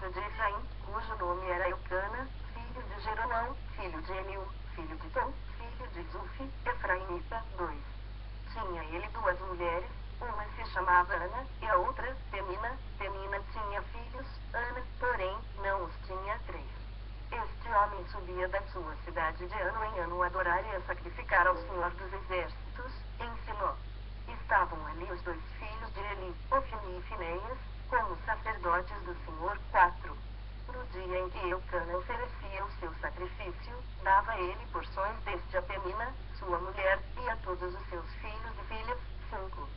casa de Efraim, cujo nome era Eucana, filho de Jeroão, filho de Eliú, filho de Tom, filho de Zufi, Efraimita. 2. Tinha ele duas mulheres, uma se chamava Ana, e a outra, Penina. Penina tinha filhos, Ana, porém, não os tinha. 3. Este homem subia da sua cidade de ano em ano a adorar e a sacrificar ao Senhor dos Exércitos, em Siló. Estavam ali os dois filhos de Eli, Ofni e Finéias, como sacerdotes do Senhor. 4. No dia em que Eucana oferecia o seu sacrifício, dava ele porções deste a Penina, sua mulher, e a todos os seus filhos e filhas. 5.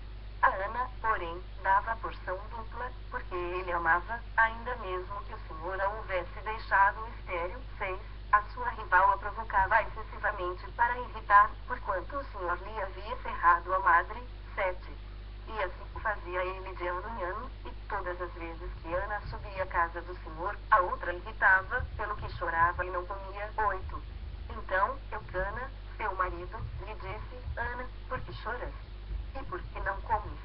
A Ana, porém, dava a porção dupla, porque ele amava, ainda mesmo que o Senhor a houvesse deixado estéril. 6. A sua rival a provocava excessivamente para irritar, porquanto o Senhor lhe havia cerrado a madre. 7. E assim o fazia ele de ano em ano, e todas as vezes que Ana subia à casa do Senhor, a outra irritava, pelo que chorava e não comia. 8. Então, Eucana, seu marido, lhe disse: Ana, por que choras? E por que não comes?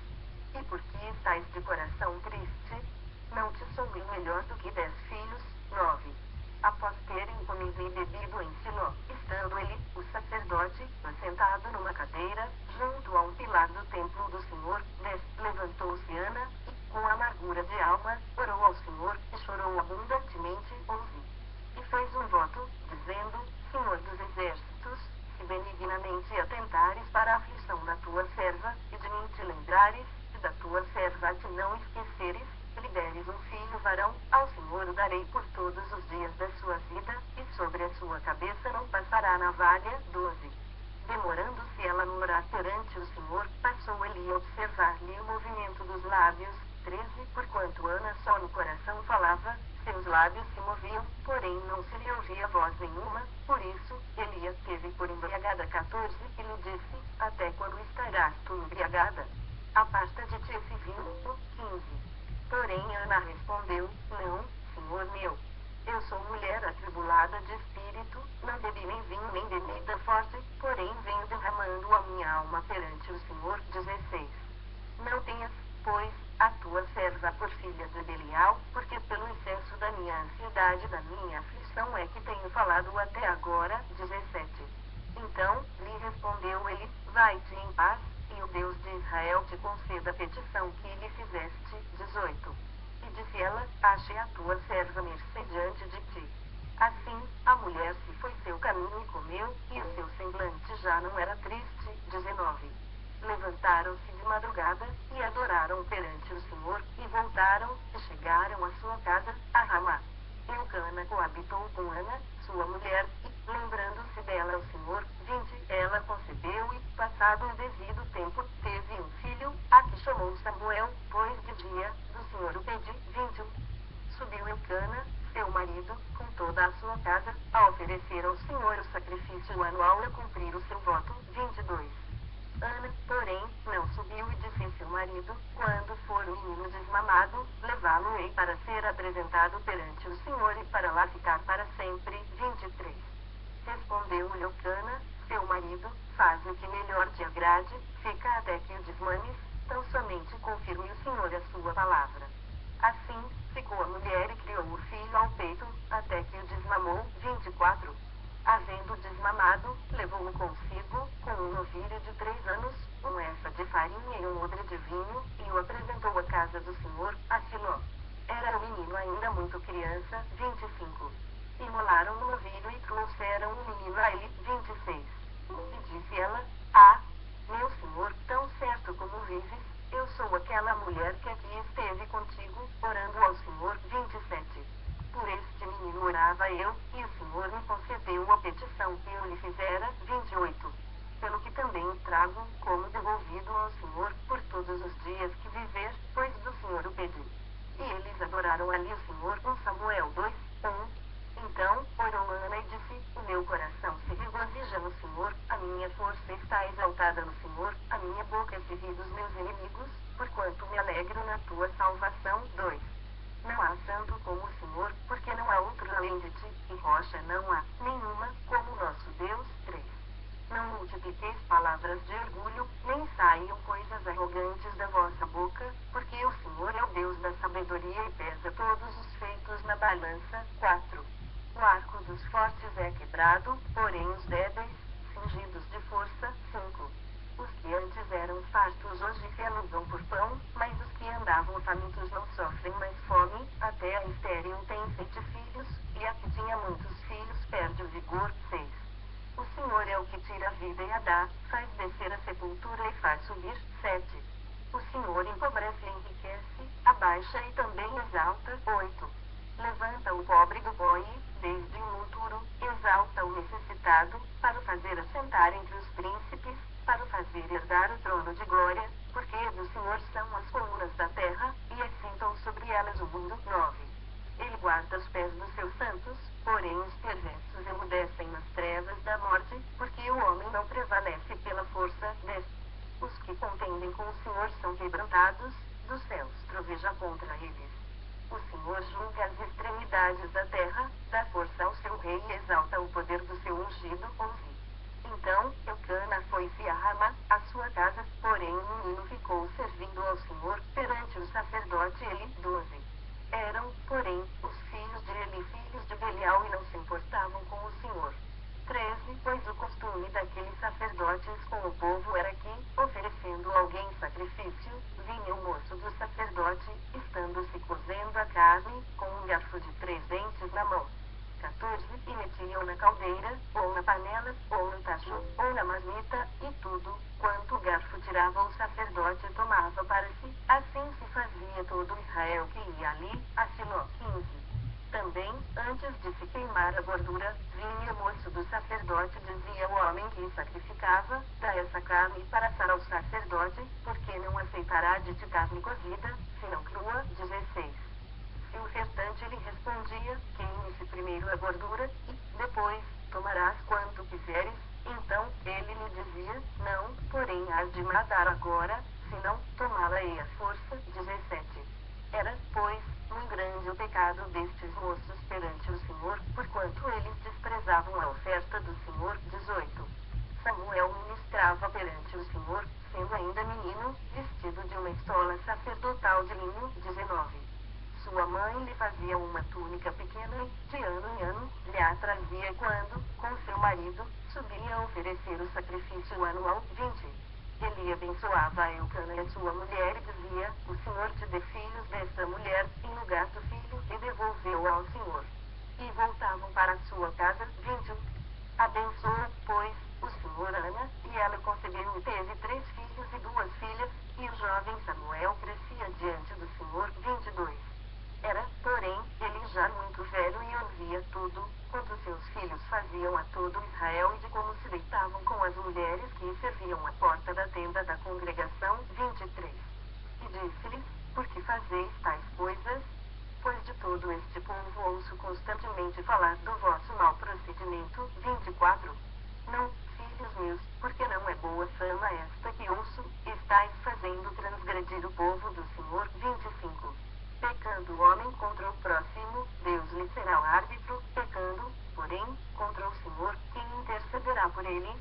E por que estás de coração triste? Não te sou eu melhor do que 10 filhos? 9. Após terem comido e bebido em Siló, estando ele, o sacerdote, assentado numa cadeira, junto a um pilar do templo do Senhor, 10. Levantou-se Ana, e, com amargura de alma, orou ao Senhor, e chorou abundantemente. 11. E fez um voto, dizendo: Senhor dos Exércitos, se benignamente atentares para a aflição da tua serva, e de mim te lembrares, e da tua serva te não esqueceres, lhe deres um filho varão, ao Senhor o darei por todos os dias da sua vida, e sobre a sua cabeça não passará navalha. 12. Demorando-se ela no orar perante o Senhor, passou ele a observar-lhe o movimento dos lábios. 13. Porquanto Ana só no coração falava, seus lábios se moviam, porém não se lhe ouvia voz nenhuma, por isso, ele a teve por embriagada. 14. E lhe disse: Até quando estarás tu embriagada? Aparta de ti esse vinho. 15. Porém Ana respondeu: Não, Senhor meu. Eu sou mulher atribulada de espírito, não bebi nem vinho nem bebida forte, porém venho derramando a minha alma perante o Senhor. 16. Não tenhas, pois, a tua serva por filha de Belial, porque pelo excesso da minha ansiedade e da minha aflição é que tenho falado até agora. 17. Então, lhe respondeu ele: Vai-te em paz, e o Deus de Israel te conceda a petição que lhe fizeste. 18. E disse ela: Achei a tua serva mercê diante de ti. Assim, a mulher se foi seu caminho e comeu, e o seu semblante já não era triste. 19. Levantaram-se de madrugada, e adoraram perante o Senhor, e voltaram, e chegaram à sua casa, a Ramá. Eucana coabitou com Ana, sua mulher, e, lembrando-se dela o Senhor, 20, ela concebeu e, passado o devido tempo, teve um filho, a que chamou Samuel, pois de dia, do Senhor o pedi. 21. Subiu Eucana, seu marido, com toda a sua casa, a oferecer ao Senhor o sacrifício anual e a cumprir o seu voto. 22. Ana, porém, não subiu e disse a seu marido: Quando for o menino desmamado, levá-lo-ei para ser apresentado perante o Senhor e para lá ficar para sempre. 23. Respondeu-lhe Eucana, seu marido: Faz o que melhor te agrade, fica até que o desmames, tão somente confirme o Senhor a sua palavra. Assim, ficou a mulher e criou o filho ao peito, até que o desmamou. 24. Havendo desmamado, levou-o consigo, com um novilho de 3 anos, um efa de farinha e um odre de vinho, e o apresentou à casa do Senhor, a Siló. Era o menino ainda muito criança. 25. Imolaram o novilho e trouxeram o menino a ele. 26. E disse ela: Ah, meu Senhor, tão certo como vives, eu sou aquela mulher que aqui esteve contigo, orando ao Senhor. 27. Por este menino orava eu, e o Senhor me concedeu a petição que eu lhe fizera. 28. Pelo que também o trago, como devolvido ao Senhor, por todos os dias que viver, pois do Senhor o pedi. E eles adoraram ali o Senhor. 1 Samuel 2, 1. Então, orou Ana e disse: O meu coração se regozija no Senhor, a minha força está exaltada no Senhor, a minha boca se ri dos meus inimigos, porquanto me alegro na tua salvação. 2. Não há santo como o Senhor, porque não há outro além de ti, e rocha não há nenhuma, como nosso Deus. 3. Não multipliqueis palavras de orgulho, nem saiam coisas arrogantes da vossa boca, porque o Senhor é o Deus da sabedoria e pesa todos os feitos na balança. 4. O arco dos fortes é quebrado, porém os débeis, cingidos de força. 5. Os que antes eram fartos hoje se alugam por pão, mas os que andavam famintos não sofrem mais fome. Até a estéril tem 7 filhos, e a que tinha muitos filhos perde o vigor. 6. O Senhor é o que tira a vida e a dá, faz descer a sepultura e faz subir. 7. O Senhor empobrece e enriquece, abaixa e também exalta. 8. Levanta o pobre do pó e, desde o monturo, exalta o necessitado, para o fazer assentar entre os príncipes, para o fazer herdar o trono de glória, porque do Senhor são as colunas da terra, e assentam sobre elas o mundo. 9. Ele guarda os pés dos seus santos, porém os perversos emudecem nas trevas da morte, porque o homem não prevalece pela força. 10. Os que contendem com o Senhor são quebrantados, dos céus troveja contra eles. O Senhor julga as extremidades da terra, dá força ao seu rei e exalta o poder do seu ungido. 11. Então, Eucana foi-se a Ramá, a sua casa, porém o menino ficou servindo ao Senhor, perante o sacerdote Eli. 12. Eram, porém, os filhos de Eli filhos de Belial e não se importavam com o Senhor. 13. Pois o costume daqueles sacerdotes com o povo era que, oferecendo alguém sacrifício, vinha o moço do sacerdote, estando-se cozendo a carne, com um garfo de 3 dentes na mão. 14. E metiam na caldeira, ou na panela, ou no tacho, ou na marmita, e tudo, quanto o garfo tirava o sacerdote tomava para si. Assim se fazia todo Israel que ia ali, a Siló. 15. Também, antes de se queimar a gordura, vinha o moço do sacerdote e dizia ao homem que sacrificava: dá essa carne para assar ao sacerdote, porque não aceitará de ti carne cozida, senão crua. 16. E o restante lhe respondia: queime-se primeiro a gordura, e, depois, tomarás quanto quiseres. Então, ele lhe dizia: não, porém hás de matar agora, senão, tomá-la-ei à força. 17. Era, pois, muito grande o pecado destes moços perante o Senhor, porquanto eles desprezavam a oferta do Senhor. 18. Samuel ministrava perante o Senhor, sendo ainda menino, vestido de uma estola sacerdotal de linho. 19. Sua mãe lhe fazia uma túnica pequena e, de ano em ano, lhe a trazia quando, com seu marido, subia a oferecer o sacrifício anual. 20. Ele abençoava a Eucana e a sua mulher e dizia: o Senhor te dê filhos desta mulher, em lugar do filho, e devolveu ao Senhor. E voltavam para sua casa. 21. Abençoou, pois, o Senhor Ana, e ela concebeu e teve 3 filhos e 2 filhas, e o jovem Samuel crescia diante do Senhor. 22. Era, porém, ele já muito velho e ouvia tudo, quanto seus filhos faziam a todo Israel e de como se deitavam com as mulheres que serviam à porta da tenda da congregação. 23. E disse-lhes: por que fazeis tais coisas? Pois de todo este povo ouço constantemente falar do vosso mau procedimento. 24. Não, filhos meus, porque não é boa fama esta que ouço, estáis fazendo transgredir o povo do Senhor. 25. Pecando o homem contra o próximo, Deus lhe será o árbitro, pecando, porém, contra o Senhor, quem intercederá por ele?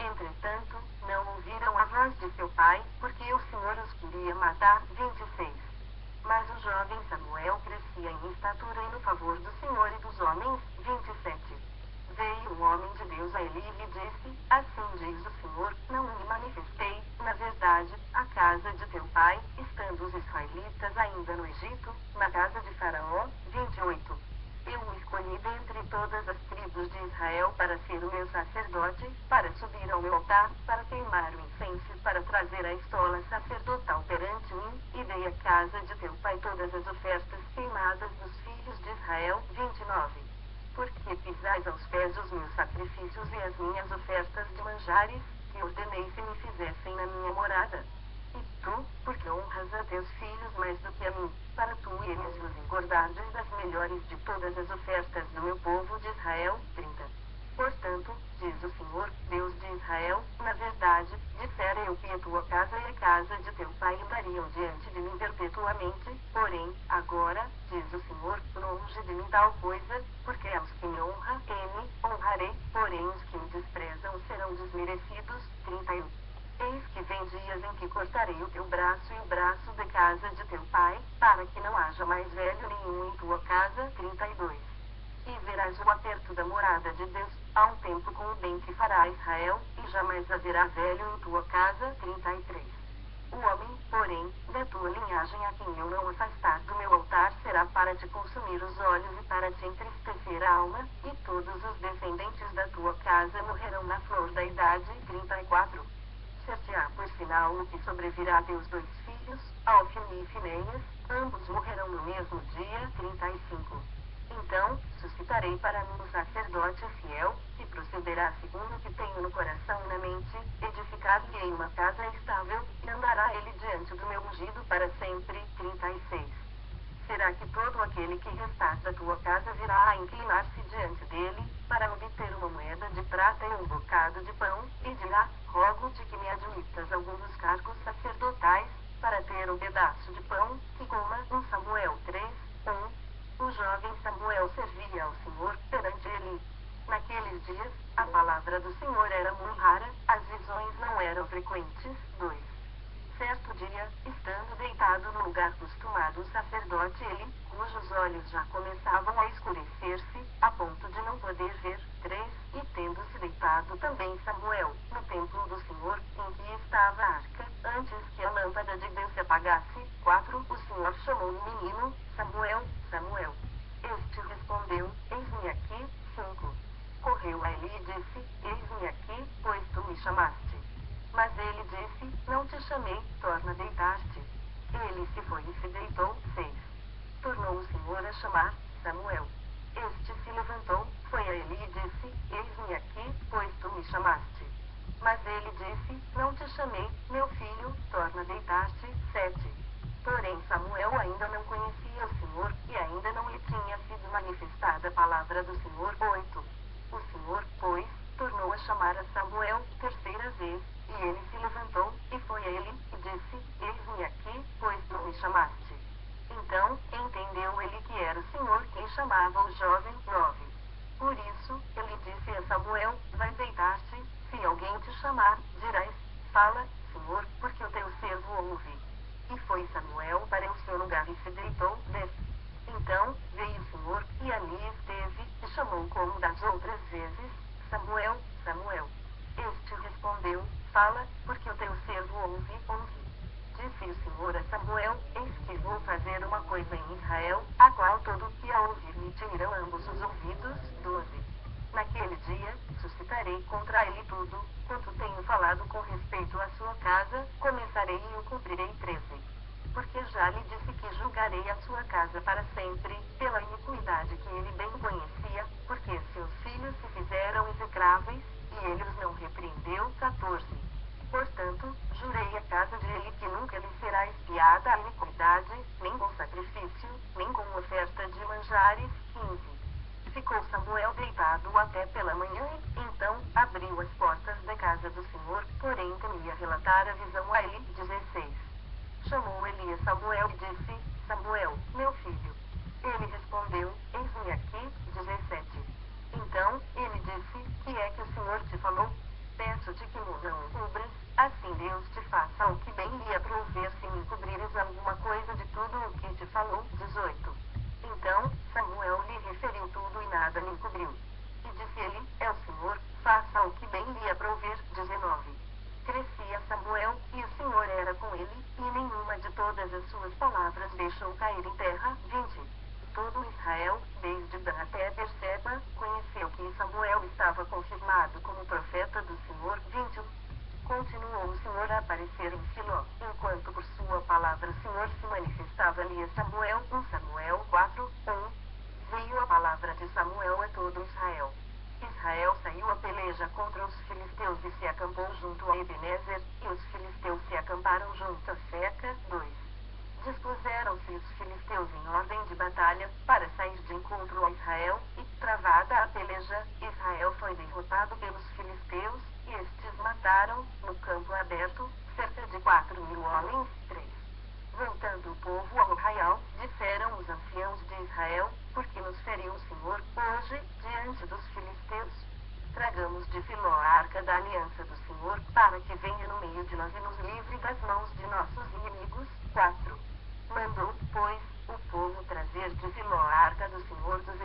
Entretanto, não ouviram a voz de seu pai, porque o Senhor os queria matar. 26. Mas o jovem Samuel crescia em estatura e no favor do Senhor e dos homens. 27. Veio um homem de Deus a Eli e lhe disse: assim diz o Senhor, não me manifestei, na verdade, a casa de teu pai, estando os israelitas ainda no Egito, na casa de Faraó. 28. Eu o escolhi dentre todas as tribos de Israel para ser o meu sacerdote, para subir ao meu altar, para queimar o incenso, para trazer a estola sacerdotal perante mim, e dei à casa de teu pai todas as ofertas queimadas dos filhos de Israel. 29. Porque pisais aos pés os meus sacrifícios e as minhas ofertas de manjares, que ordenei se me fizessem na minha morada. E tu, porque honras a teus filhos mais do que a mim, para tu e eles vos engordardes das melhores de todas as ofertas do meu povo de Israel. 30. Portanto, diz o Senhor, Deus de Israel, na verdade, dissera eu que a tua casa e a casa de teu pai andariam diante de mim perpetuamente, porém, agora, diz o Senhor, longe de mim tal coisa, porque aos que me honram, honrarei, porém os que me desprezam serão desprezam. merecidos. 31. Eis que vem dias em que cortarei o teu braço e o braço da casa de teu pai, para que não haja mais velho nenhum em tua casa. 32. E verás o aperto da morada de Deus, há um tempo com o bem que fará Israel, e jamais haverá velho em tua casa. 33. O homem, porém, da tua linhagem a quem eu não afastar do meu altar será para te consumir os olhos e para te entristecer a alma, e todos os descendentes da tua casa morrerão na flor da idade. 34. Ser-te-á por sinal o que sobrevirá a teus dois filhos, Ofni e Finéias, ambos morrerão no mesmo dia. 35. Então, suscitarei para mim um sacerdote fiel, que procederá segundo o que tenho no coração e na mente, edificar-lhe-ei uma casa estável, e andará ele diante do meu ungido para sempre. 36. Será que todo aquele que restar da tua casa virá a inclinar-se diante dele, para obter uma moeda de prata e um bocado de pão, e dirá: rogo-te que me admitas algum dos cargos sacerdotais, para ter um pedaço de pão, que coma. 1 Samuel 3, 1. O jovem Samuel servia ao Senhor perante ele. Naqueles dias, a palavra do Senhor era muito rara, as visões não eram frequentes. 2. Certo dia, estando deitado no lugar costumado o sacerdote ele, cujos olhos já começavam a escurecer-se, a ponto de não poder ver. 3. E tendo-se deitado também Samuel, no templo do Senhor, em que estava a arca, antes que a lâmpada de Deus se apagasse. 4. O Senhor chamou o menino: Samuel, Samuel. Este respondeu: eis-me aqui. 5. Correu a ele e disse: eis-me aqui, pois tu me chamaste. Mas ele disse: não te chamei, torna a deitar-te. Ele se foi e se deitou. 6. Tornou o Senhor a chamar: Samuel. Este se levantou, foi a ele e disse: eis-me aqui, pois tu me chamaste. Mas ele disse: não te chamei, meu filho, torna a deitar-te. 7. Porém Samuel ainda não conhecia o Senhor, e ainda não lhe tinha sido manifestada a palavra do Senhor. 8. O Senhor, pois, tornou a chamar a Samuel terceira vez, e ele se levantou, e foi a ele, e disse: eis-me aqui, pois tu me chamaste. Então, entendeu ele que era o Senhor quem chamava o jovem. 9. Por isso, ele disse a Samuel: vai deitar-te, se alguém te chamar, dirás: fala, Senhor, porque o teu servo ouve. E foi Samuel para o seu lugar e se deitou. 10. Então, veio o Senhor, e ali esteve, e chamou como das outras vezes: Samuel, Samuel. Este respondeu: fala, porque o teu servo ouve. 11. Disse o Senhor a Samuel: eis que vou fazer uma coisa em Israel, a qual todo o que a ouvir me tiram ambos os ouvidos. 12. Naquele dia, suscitarei contra ele tudo, quanto tenho falado com respeito à sua casa, começarei e o cumprirei. 13. Porque já lhe disse que julgarei a sua casa para sempre, pela iniquidade que ele bem conhecia, porque seus filhos se fizeram execráveis, e ele os não repreendeu. 14. Portanto, jurei a casa de ele que nunca lhe será expiada a iniquidade, nem com sacrifício, nem com oferta de manjares. 15. Ficou Samuel deitado até pela manhã, e então abriu as portas da casa do Senhor, porém temia relatar a visão a Eli. 16. Chamou Eli a Samuel e disse: Samuel, meu filho. Ele respondeu: eis-me aqui. 17. Então, ele disse: que é que o Senhor te falou? Peço-te que me não cubras, assim Deus te faça o que bem lhe aprouver se me encobrires alguma coisa de tudo o que te falou. 18. Então, Samuel lhe referiu tudo e nada lhe encobriu. E disse ele: é o Senhor, faça o que bem lhe aprouver. 19. Crescia Samuel, e o Senhor era com ele, e nenhuma de todas as suas palavras deixou cair em terra. 20. Todo Israel, desde Dan até Berseba, conheceu que Samuel estava confirmado como profeta do Senhor. 21. Continuou o Senhor a aparecer em Siló, enquanto por sua palavra o Senhor se manifestava-lhe a Samuel. 1 Samuel 4, 1. Veio a palavra de Samuel a todo Israel. Israel saiu a peleja contra os filisteus e se acampou junto a Ebenezer, e os filisteus se acamparam junto a Seca. 2. Dispuseram-se os filisteus em ordem de batalha, para sair de encontro a Israel, e, travada a peleja, Israel foi derrotado pelos filisteus, e estes mataram, no campo aberto, cerca de 4.000 homens. 3. Voltando o povo ao arraial, disseram os anciãos de Israel: por que nos feriu o Senhor, hoje, diante dos filisteus? tragamos de Filó a arca da aliança do Senhor, para que venha no meio de nós e nos livre das mãos de nossos inimigos. 4. Mandou, pois, o povo trazer de Filó a arca do Senhor dos